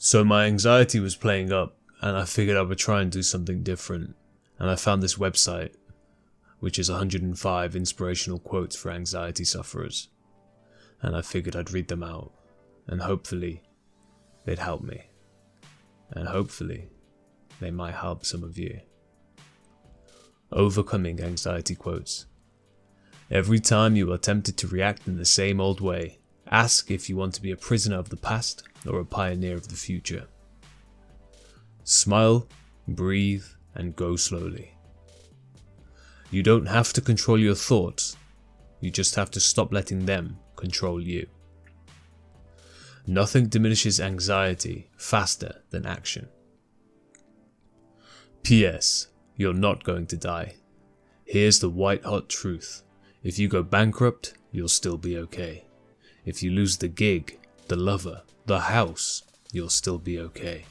So my anxiety was playing up, and I figured I would try and do something different. And I found this website, which is 105 inspirational quotes for anxiety sufferers. And I figured I'd read them out, and hopefully they'd help me. And hopefully they might help some of you. Overcoming anxiety quotes. Every time you are tempted to react in the same old way, ask if you want to be a prisoner of the past or a pioneer of the future. Smile, breathe, and go slowly. You don't have to control your thoughts, you just have to stop letting them control you. Nothing diminishes anxiety faster than action. P.S. You're not going to die. Here's the white-hot truth. If you go bankrupt, you'll still be okay. If you lose the gig, the lover, the house, you'll still be okay.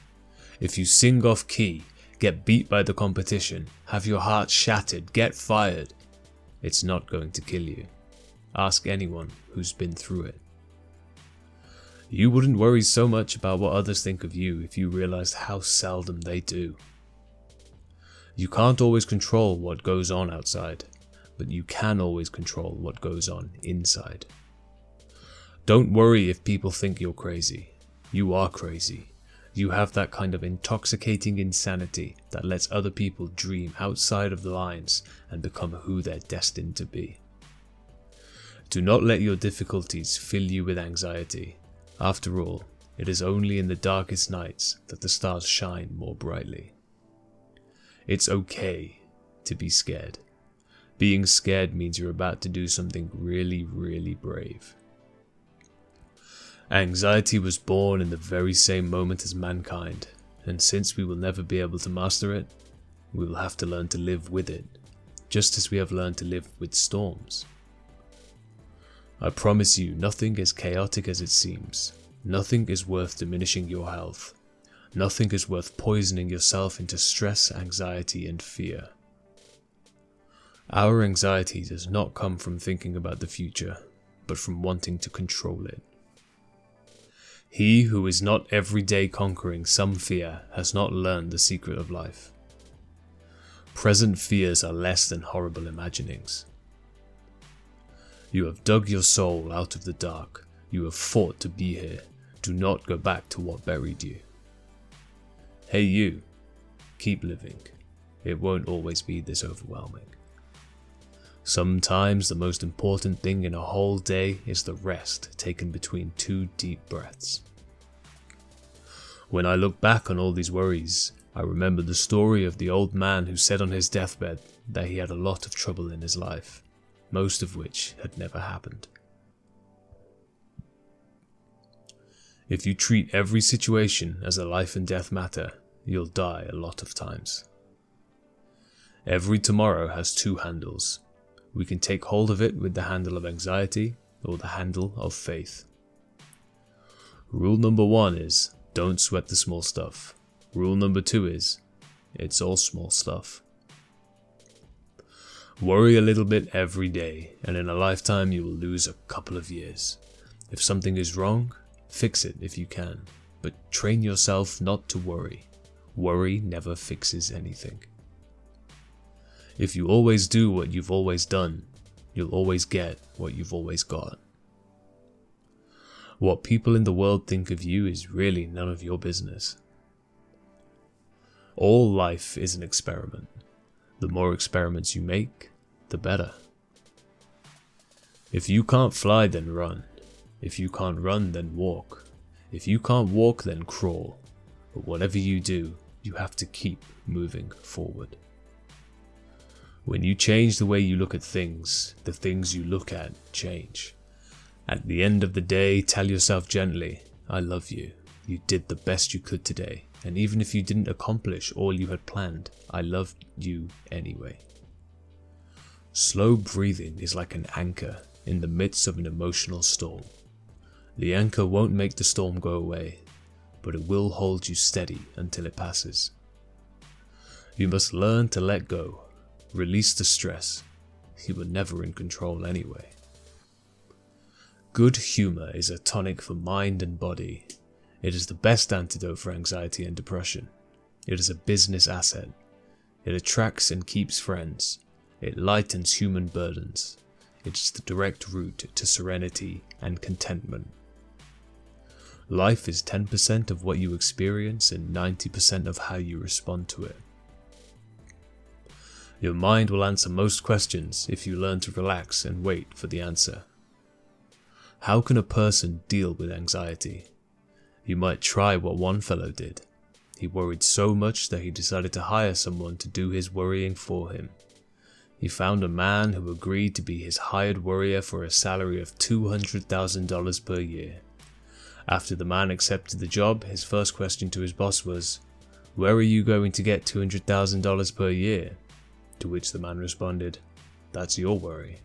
If you sing off key, get beat by the competition, have your heart shattered, get fired, it's not going to kill you. Ask anyone who's been through it. You wouldn't worry so much about what others think of you if you realized how seldom they do. You can't always control what goes on outside, but you can always control what goes on inside. Don't worry if people think you're crazy. You are crazy. You have that kind of intoxicating insanity that lets other people dream outside of the lines and become who they're destined to be. Do not let your difficulties fill you with anxiety. After all, it is only in the darkest nights that the stars shine more brightly. It's okay to be scared. Being scared means you're about to do something really, really brave. Anxiety was born in the very same moment as mankind, and since we will never be able to master it, we will have to learn to live with it, just as we have learned to live with storms. I promise you, nothing is chaotic as it seems. Nothing is worth diminishing your health. Nothing is worth poisoning yourself into stress, anxiety, and fear. Our anxiety does not come from thinking about the future, but from wanting to control it. He who is not every day conquering some fear has not learned the secret of life. Present fears are less than horrible imaginings. You have dug your soul out of the dark. You have fought to be here. Do not go back to what buried you. Hey you, keep living. It won't always be this overwhelming. Sometimes the most important thing in a whole day is the rest taken between 2 deep breaths. When I look back on all these worries, I remember the story of the old man who said on his deathbed that he had a lot of trouble in his life, most of which had never happened. If you treat every situation as a life and death matter, you'll die a lot of times. Every tomorrow has 2 handles. We can take hold of it with the handle of anxiety or the handle of faith. Rule number 1 is, don't sweat the small stuff. Rule number 2 is, it's all small stuff. Worry a little bit every day, and in a lifetime you will lose a couple of years. If something is wrong, fix it if you can, but train yourself not to worry. Worry never fixes anything. If you always do what you've always done, you'll always get what you've always got. What people in the world think of you is really none of your business. All life is an experiment. The more experiments you make, the better. If you can't fly, then run. If you can't run, then walk. If you can't walk, then crawl. But whatever you do, you have to keep moving forward. When you change the way you look at things, the things you look at change. At the end of the day, tell yourself gently, I love you. You did the best you could today. And even if you didn't accomplish all you had planned, I loved you anyway. Slow breathing is like an anchor in the midst of an emotional storm. The anchor won't make the storm go away, but it will hold you steady until it passes. You must learn to let go. Release the stress. You were never in control anyway. Good humor is a tonic for mind and body. It is the best antidote for anxiety and depression. It is a business asset. It attracts and keeps friends. It lightens human burdens. It is the direct route to serenity and contentment. Life is 10% of what you experience and 90% of how you respond to it. Your mind will answer most questions if you learn to relax and wait for the answer. How can a person deal with anxiety? You might try what one fellow did. He worried so much that he decided to hire someone to do his worrying for him. He found a man who agreed to be his hired worrier for a salary of $200,000 per year. After the man accepted the job, his first question to his boss was, "Where are you going to get $200,000 per year?" To which the man responded, "That's your worry."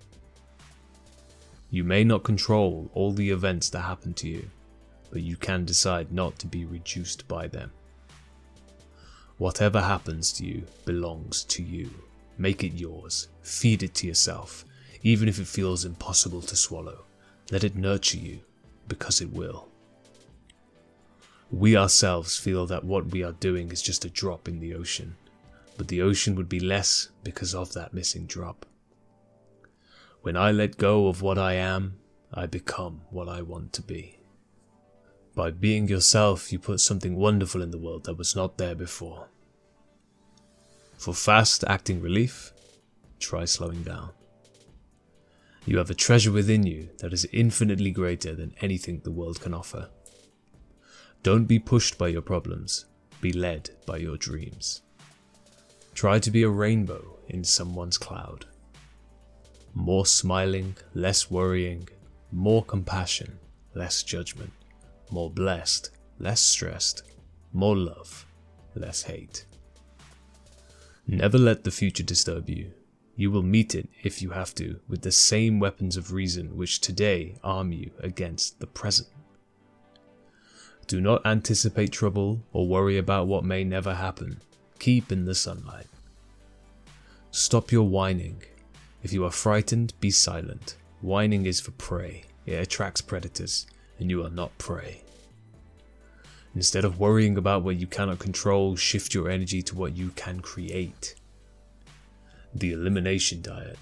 You may not control all the events that happen to you, but you can decide not to be reduced by them. Whatever happens to you belongs to you. Make it yours. Feed it to yourself, even if it feels impossible to swallow. Let it nurture you, because it will. We ourselves feel that what we are doing is just a drop in the ocean, but the ocean would be less because of that missing drop. When I let go of what I am, I become what I want to be. By being yourself, you put something wonderful in the world that was not there before. For fast-acting relief, try slowing down. You have a treasure within you that is infinitely greater than anything the world can offer. Don't be pushed by your problems, be led by your dreams. Try to be a rainbow in someone's cloud. More smiling, less worrying, more compassion, less judgment, more blessed, less stressed, more love, less hate. Never let the future disturb you. You will meet it, if you have to, with the same weapons of reason which today arm you against the present. Do not anticipate trouble or worry about what may never happen. Keep in the sunlight. Stop your whining. If you are frightened, be silent. Whining is for prey. It attracts predators, and you are not prey. Instead of worrying about what you cannot control, shift your energy to what you can create. The elimination diet.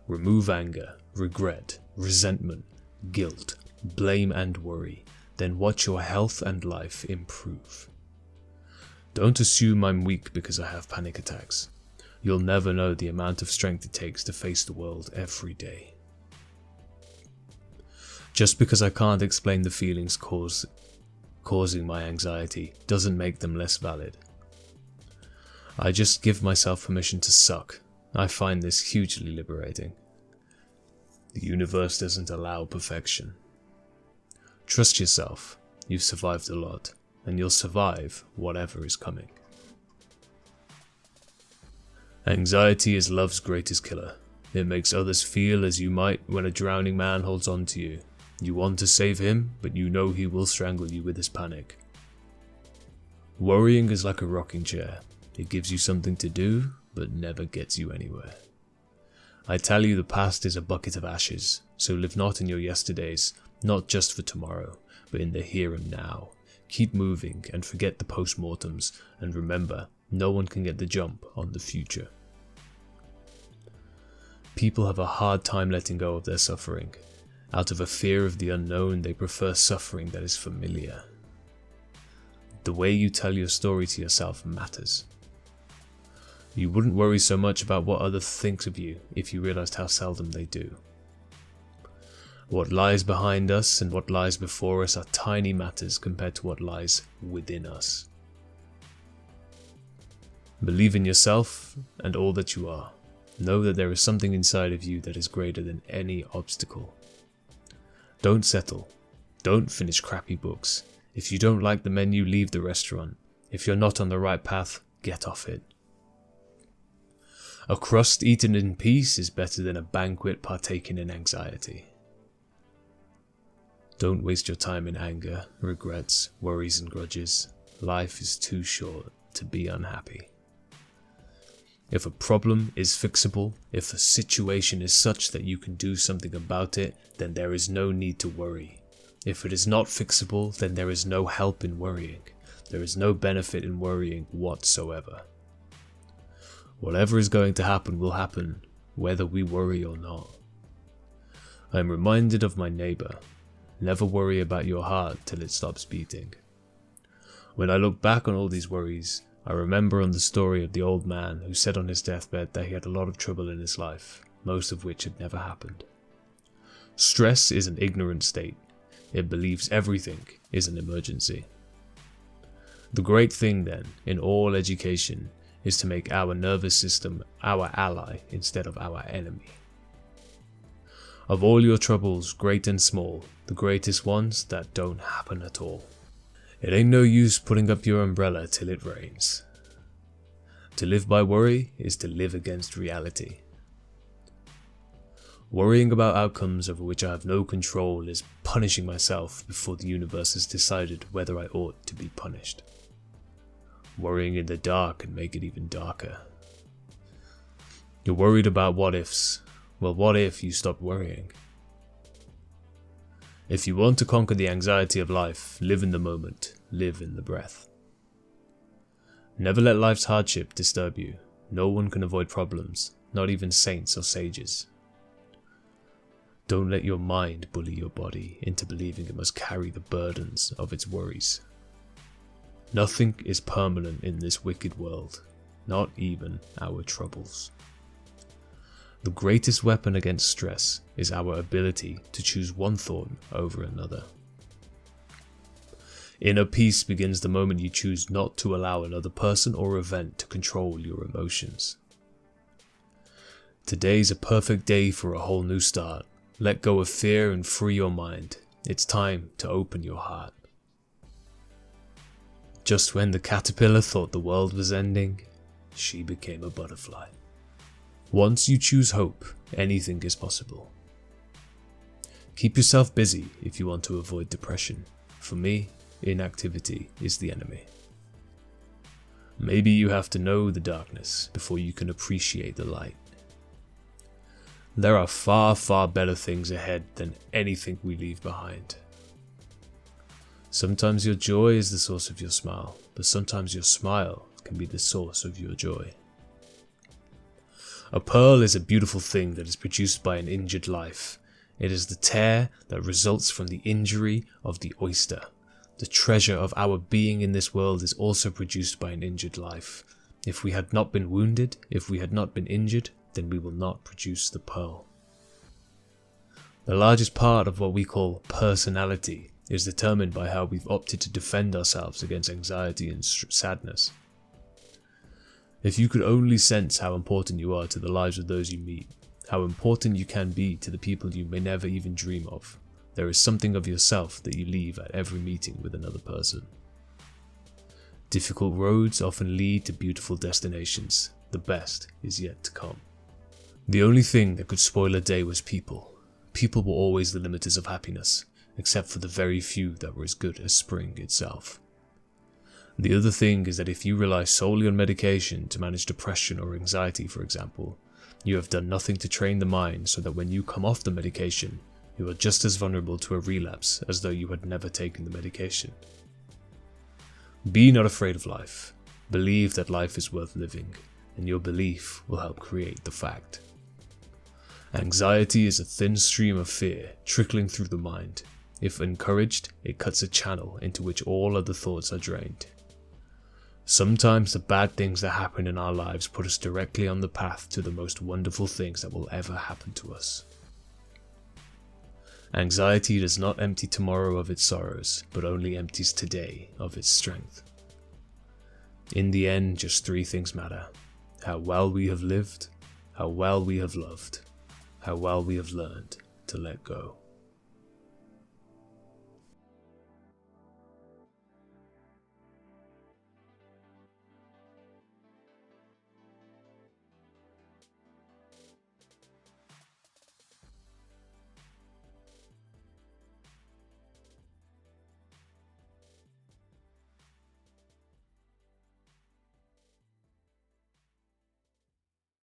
Remove anger, regret, resentment, guilt, blame and worry. Then watch your health and life improve. Don't assume I'm weak because I have panic attacks. You'll never know the amount of strength it takes to face the world every day. Just because I can't explain the feelings causing my anxiety doesn't make them less valid. I just give myself permission to suck. I find this hugely liberating. The universe doesn't allow perfection. Trust yourself. You've survived a lot, and you'll survive whatever is coming. Anxiety is love's greatest killer. It makes others feel as you might when a drowning man holds on to you. You want to save him, but you know he will strangle you with his panic. Worrying is like a rocking chair. It gives you something to do, but never gets you anywhere. I tell you, the past is a bucket of ashes, so live not in your yesterdays, not just for tomorrow, but in the here and now. Keep moving and forget the post-mortems, and remember, no one can get the jump on the future. People have a hard time letting go of their suffering. Out of a fear of the unknown, they prefer suffering that is familiar. The way you tell your story to yourself matters. You wouldn't worry so much about what others think of you if you realized how seldom they do. What lies behind us and what lies before us are tiny matters compared to what lies within us. Believe in yourself and all that you are. Know that there is something inside of you that is greater than any obstacle. Don't settle. Don't finish crappy books. If you don't like the menu, leave the restaurant. If you're not on the right path, get off it. A crust eaten in peace is better than a banquet partaken in anxiety. Don't waste your time in anger, regrets, worries and grudges. Life is too short to be unhappy. If a problem is fixable, if a situation is such that you can do something about it, then there is no need to worry. If it is not fixable, then there is no help in worrying. There is no benefit in worrying whatsoever. Whatever is going to happen will happen, whether we worry or not. I am reminded of my neighbour. Never worry about your heart till it stops beating. When I look back on all these worries, I remember on the story of the old man who said on his deathbed that he had a lot of trouble in his life, most of which had never happened. Stress is an ignorant state. It believes everything is an emergency. The great thing then, in all education, is to make our nervous system our ally instead of our enemy. Of all your troubles, great and small, the greatest ones that don't happen at all. It ain't no use putting up your umbrella till it rains. To live by worry is to live against reality. Worrying about outcomes over which I have no control is punishing myself before the universe has decided whether I ought to be punished. Worrying in the dark can make it even darker. You're worried about what ifs. Well, what if you stopped worrying? If you want to conquer the anxiety of life, live in the moment, live in the breath. Never let life's hardship disturb you. No one can avoid problems, not even saints or sages. Don't let your mind bully your body into believing it must carry the burdens of its worries. Nothing is permanent in this wicked world, not even our troubles. The greatest weapon against stress is our ability to choose one thought over another. Inner peace begins the moment you choose not to allow another person or event to control your emotions. Today's a perfect day for a whole new start. Let go of fear and free your mind. It's time to open your heart. Just when the caterpillar thought the world was ending, she became a butterfly. Once you choose hope, anything is possible. Keep yourself busy if you want to avoid depression. For me, inactivity is the enemy. Maybe you have to know the darkness before you can appreciate the light. There are far, far better things ahead than anything we leave behind. Sometimes your joy is the source of your smile, but sometimes your smile can be the source of your joy. A pearl is a beautiful thing that is produced by an injured life. It is the tear that results from the injury of the oyster. The treasure of our being in this world is also produced by an injured life. If we had not been wounded, if we had not been injured, then we will not produce the pearl. The largest part of what we call personality is determined by how we've opted to defend ourselves against anxiety and sadness. If you could only sense how important you are to the lives of those you meet, how important you can be to the people you may never even dream of, there is something of yourself that you leave at every meeting with another person. Difficult roads often lead to beautiful destinations. The best is yet to come. The only thing that could spoil a day was people. People were always the limiters of happiness, except for the very few that were as good as spring itself. The other thing is that if you rely solely on medication to manage depression or anxiety, for example, you have done nothing to train the mind so that when you come off the medication, you are just as vulnerable to a relapse as though you had never taken the medication. Be not afraid of life. Believe that life is worth living, and your belief will help create the fact. Anxiety is a thin stream of fear trickling through the mind. If encouraged, it cuts a channel into which all other thoughts are drained. Sometimes the bad things that happen in our lives put us directly on the path to the most wonderful things that will ever happen to us. Anxiety does not empty tomorrow of its sorrows, but only empties today of its strength. In the end, just three things matter: how well we have lived, how well we have loved, how well we have learned to let go.